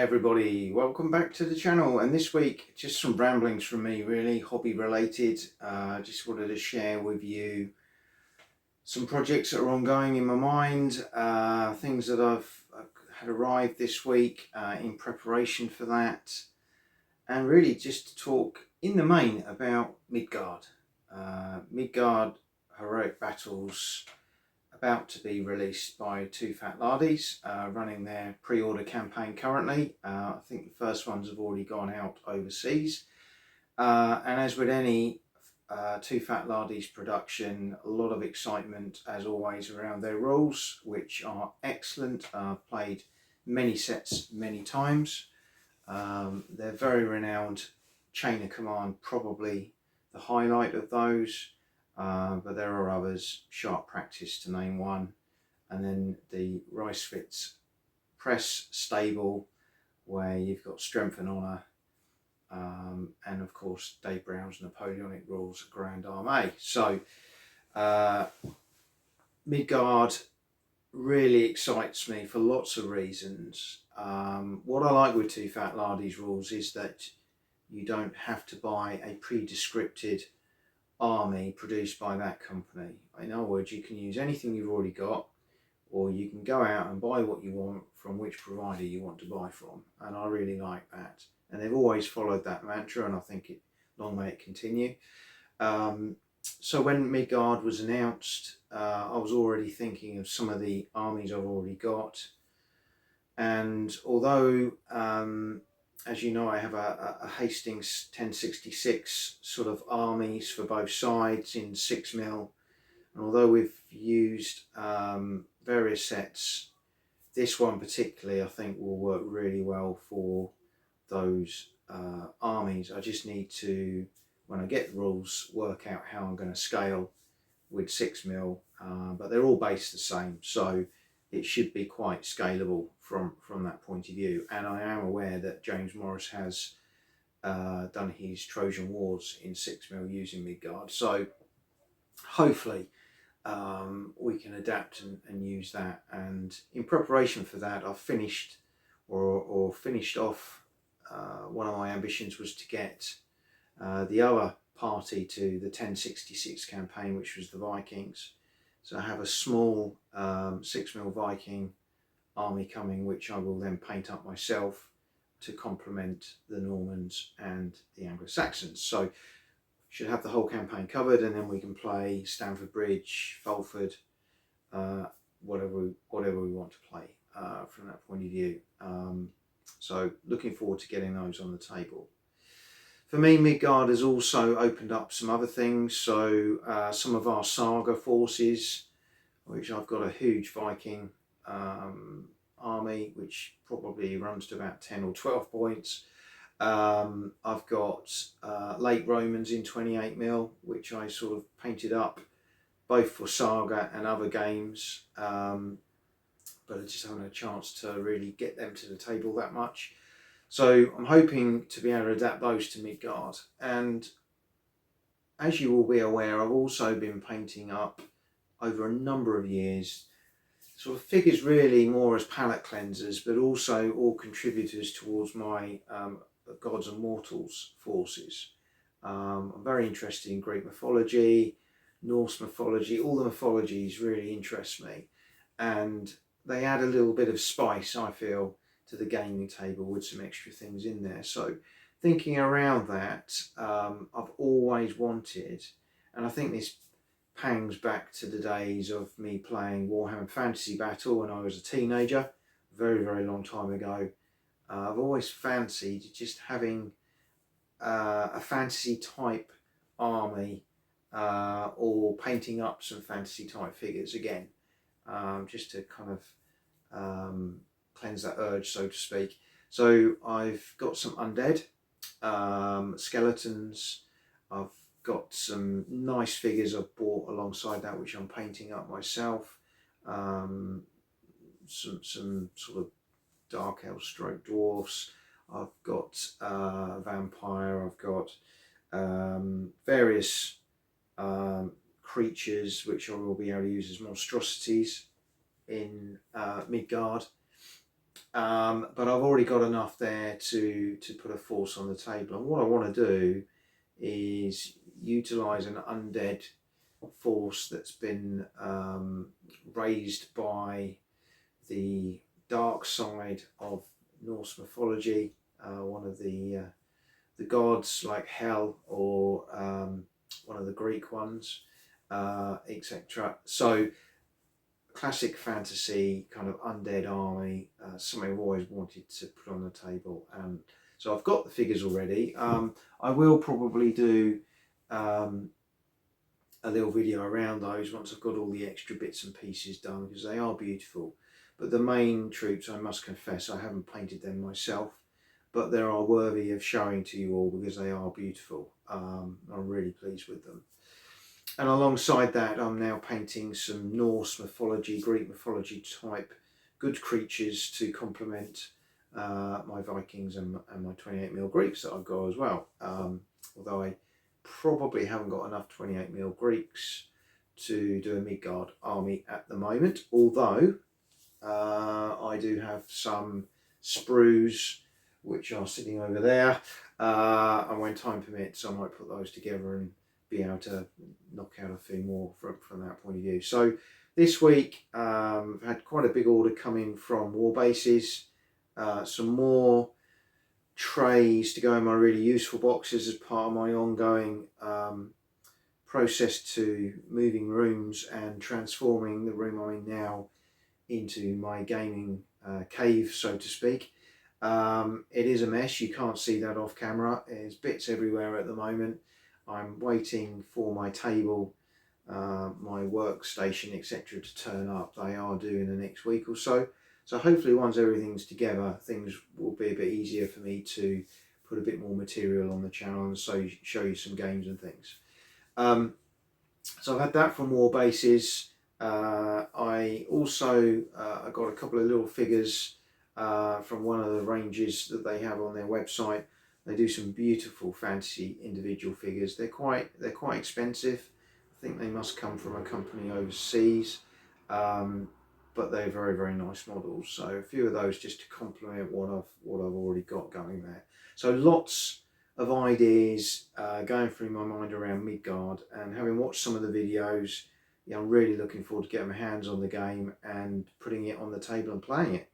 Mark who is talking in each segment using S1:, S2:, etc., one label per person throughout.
S1: Hi everybody, welcome back to the channel, and this week just some ramblings from me, really hobby related. Just wanted to share with you some projects that are ongoing in my mind, things that I've had arrived this week in preparation for that, and really just to talk in the main about Midgard. Midgard Heroic Battles, about to be released by Two Fat Lardies, running their pre-order campaign currently. I think the first ones have already gone out overseas. And as with any Two Fat Lardies production, a lot of excitement as always around their rules, which are excellent. I've played many sets many times. They're very renowned. Chain of Command probably the highlight of those. But there are others, Sharp Practice to name one, and then the Ricefits Press Stable, where you've got Strength and Honour, and of course Dave Brown's Napoleonic Rules Grand Armée. So Midgard really excites me for lots of reasons. What I like with Two Fat Lardies rules is that you don't have to buy a pre-descripted army produced by that company. In other words, you can use anything you've already got, or you can go out and buy what you want from which provider you want to buy from, and I really like that. And they've always followed that mantra, and I think long may it continue. So when Midgard was announced, I was already thinking of some of the armies I've already got, and although as you know, I have a Hastings 1066 sort of armies for both sides in 6mm, and although we've used various sets, this one particularly I think will work really well for those armies. I just need to, when I get the rules, work out how I'm going to scale with 6mm, but they're all based the same, so it should be quite scalable from that point of view. And I am aware that James Morris has done his Trojan Wars in 6mm using Midgard, so hopefully we can adapt and use that. And in preparation for that, I've finished or finished off one of my ambitions was to get the other party to the 1066 campaign, which was the Vikings. So I have a small 6mm Viking army coming, which I will then paint up myself to complement the Normans and the Anglo-Saxons. So should have the whole campaign covered, and then we can play Stamford Bridge, Fulford, whatever we want to play from that point of view. So looking forward to getting those on the table. For me, Midgard has also opened up some other things. So some of our Saga forces, which I've got a huge Viking army, which probably runs to about 10 or 12 points. I've got late Romans in 28mm, which I sort of painted up both for Saga and other games, but I just haven't had a chance to really get them to the table that much. So I'm hoping to be able to adapt those to Midgard. And as you will be aware, I've also been painting up over a number of years sort of figures really more as palette cleansers, but also all contributors towards my Gods and Mortals forces. I'm very interested in Greek mythology, Norse mythology. All the mythologies really interest me, and they add a little bit of spice, I feel, to the gaming table with some extra things in there. So thinking around that, I've always wanted, and I think this pangs back to the days of me playing Warhammer Fantasy Battle when I was a teenager, very, very long time ago. I've always fancied just having a fantasy type army, or painting up some fantasy type figures again, just to kind of cleanse that urge, so to speak. So I've got some undead skeletons. I've got some nice figures I've bought alongside that, which I'm painting up myself. Some sort of dark elf stroke dwarfs. I've got vampire. I've got various creatures which I will be able to use as monstrosities in Midgard. but I've already got enough there to put a force on the table. And what I want to do is utilise an undead force that's been raised by the dark side of Norse mythology, one of the gods like Hel, or one of the Greek ones, etc. So classic fantasy kind of undead army, something I've always wanted to put on the table. So I've got the figures already. I will probably do a little video around those once I've got all the extra bits and pieces done, because they are beautiful. But the main troops, I must confess, I haven't painted them myself, but they are worthy of showing to you all because they are beautiful. I'm really pleased with them. And alongside that, I'm now painting some Norse mythology, Greek mythology type good creatures to complement my Vikings and my 28mm Greeks that I've got as well. Although I probably haven't got enough 28mm Greeks to do a Midgard army at the moment, although I do have some sprues which are sitting over there, and when time permits I might put those together and be able to knock out a few more from that point of view. So this week I've had quite a big order come in from Warbases, some more trays to go in my really useful boxes as part of my ongoing process to moving rooms and transforming the room I'm in now into my gaming cave, so to speak. It is a mess, you can't see that off camera, there's bits everywhere at the moment. I'm waiting for my table, my workstation, etc. to turn up. They are due in the next week or so. So hopefully once everything's together, things will be a bit easier for me to put a bit more material on the channel and so show you some games and things. So I've had that from Warbases. I also I got a couple of little figures from one of the ranges that they have on their website. They do some beautiful fantasy individual figures. They're quite expensive. I think they must come from a company overseas, but they're very, very nice models. So a few of those just to complement what I've already got going there. So lots of ideas going through my mind around Midgard, and having watched some of the videos, yeah, I'm really looking forward to getting my hands on the game and putting it on the table and playing it.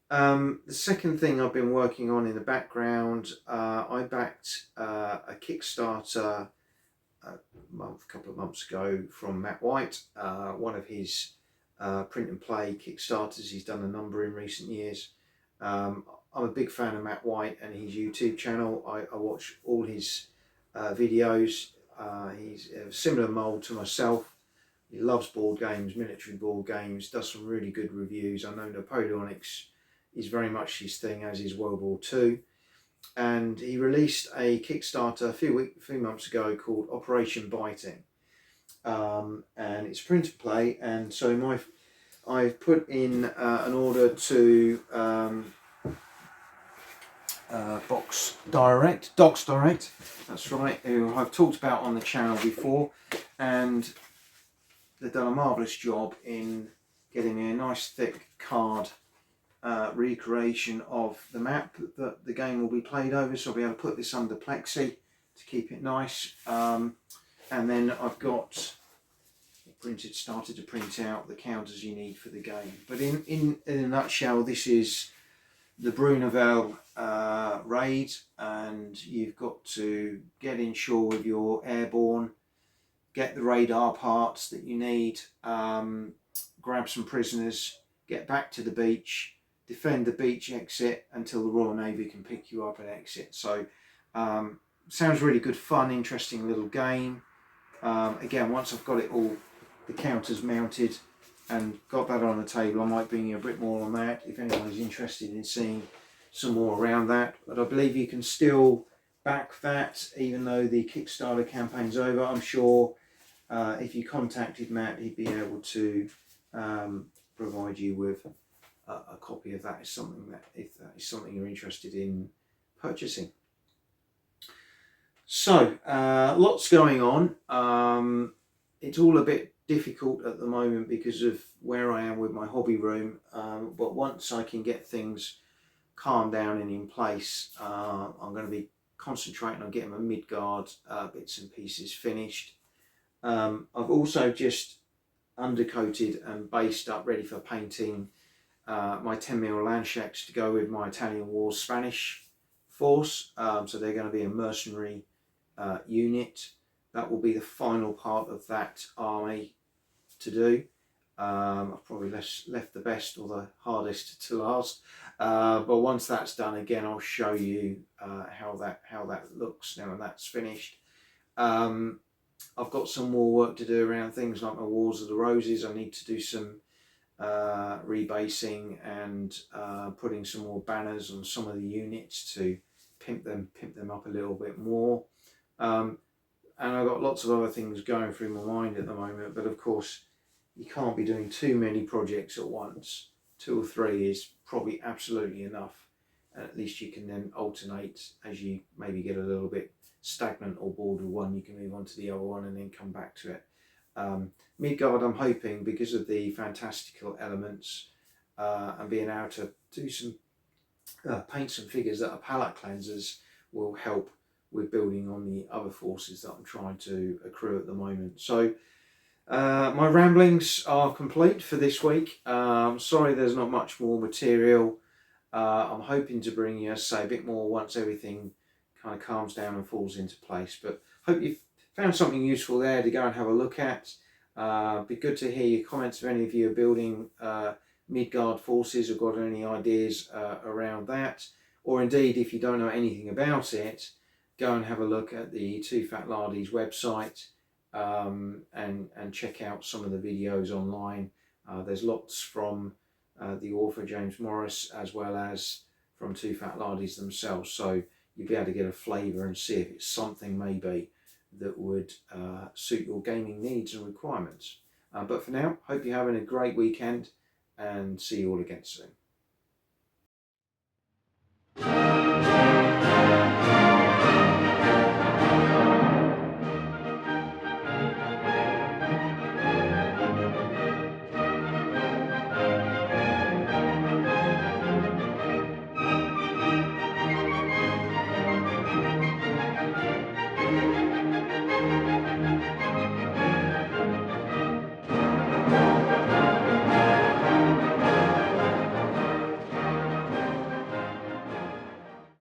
S1: The second thing I've been working on in the background, I backed a Kickstarter a couple of months ago from Matt White, one of his print and play Kickstarters. He's done a number in recent years. I'm a big fan of Matt White and his YouTube channel. I watch all his videos. He's a similar mould to myself. He loves board games, military board games, does some really good reviews. I know Napoleonics is very much his thing, as is World War II. And he released a Kickstarter a few months ago called Operation Biting. And it's print and play, and so I've put in an order to Docs Direct, that's right, who I've talked about on the channel before, and they've done a marvellous job in getting me a nice thick card recreation of the map that the game will be played over. So I'll be able to put this under plexi to keep it nice, and then I've got started to print out the counters you need for the game. But in a nutshell, this is the Bruneval raid, and you've got to get inshore with your airborne, get the radar parts that you need, grab some prisoners, get back to the beach, defend the beach exit until the Royal Navy can pick you up and exit. So sounds really good fun, interesting little game. Again, once I've got it all, the counters mounted and got that on the table, I might bring you a bit more on that if anyone is interested in seeing some more around that. But I believe you can still back that even though the Kickstarter campaign's over. I'm sure if you contacted Matt, he'd be able to provide you with a copy of that, if that is something you're interested in purchasing. So lots going on. It's all a bit difficult at the moment because of where I am with my hobby room, but once I can get things calmed down and in place, I'm going to be concentrating on getting my Midgard bits and pieces finished. I've also just undercoated and based up, ready for painting, my 10mm Landshaks to go with my Italian Wars Spanish force. So they're going to be a mercenary unit. That will be the final part of that army to do. I've probably left the best or the hardest to last, but once that's done, again, I'll show you how that looks now when that's finished. I've got some more work to do around things like my Wars of the Roses. I need to do some rebasing and putting some more banners on some of the units to pimp them up a little bit more. And I've got lots of other things going through my mind at the moment, but of course you can't be doing too many projects at once. 2 or 3 is probably absolutely enough, and at least you can then alternate as you maybe get a little bit stagnant or bored with one. You can move on to the other one and then come back to it. Midgard, I'm hoping, because of the fantastical elements and being able to do some paint some figures that are palette cleansers, will help with building on the other forces that I'm trying to accrue at the moment. So my ramblings are complete for this week. Sorry there's not much more material. I'm hoping to bring you, say, a bit more once everything kind of calms down and falls into place. But hope you've found something useful there to go and have a look at. Be good to hear your comments if any of you are building Midgard forces or got any ideas around that. Or indeed, if you don't know anything about it, go and have a look at the Two Fat Lardies website and check out some of the videos online. There's lots from the author James Morris, as well as from Two Fat Lardies themselves, so you'll be able to get a flavour and see if it's something maybe that would suit your gaming needs and requirements. But for now, hope you're having a great weekend, and see you all again soon.